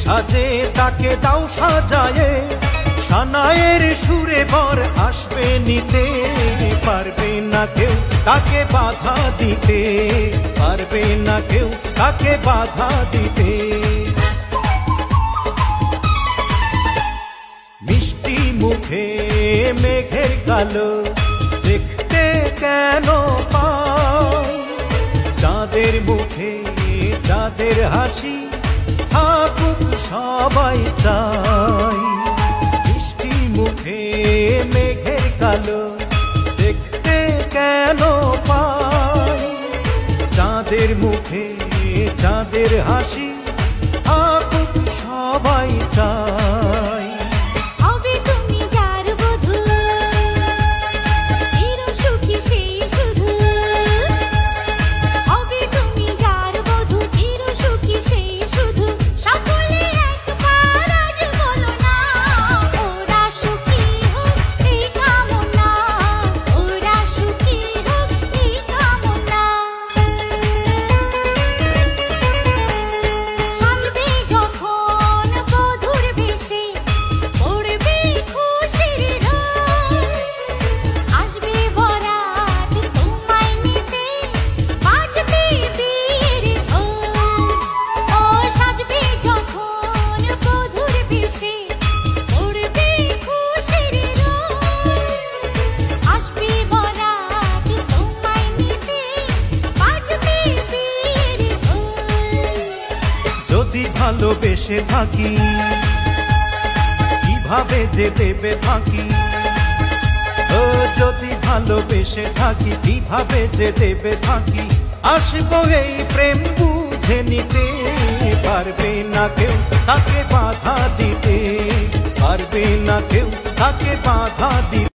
সাজে তাকে দাও সাজায়ে, সানায়ের সুরে বর আসবে নিতে। পারবে না কেউ তাকে বাধা দিতে, পারবে না কেউ তাকে বাধা দিতে। মিষ্টি মুখে মেঘের কালো দেখতে কেন পাই, চাঁদের মুখে চাঁদের হাসি থাকুক সবাই চাই। মিষ্টি মুখে মেঘের কালো দেখতে কেন পাই, চাঁদের মুখে চাঁদের হাসি থাকুক সবাই চাই। যদি ভালোবেসে থাকি কিভাবে যে দেবে ফাঁকি, ও যদি ভালোবেসে থাকি কিভাবে যে দেবে ফাঁকি। আসবো এই প্রেম বুঝে নিতে, পারবে না কেউ তাকে বাধা দিতে, পারবে না কেউ তাকে বাধা দিতে।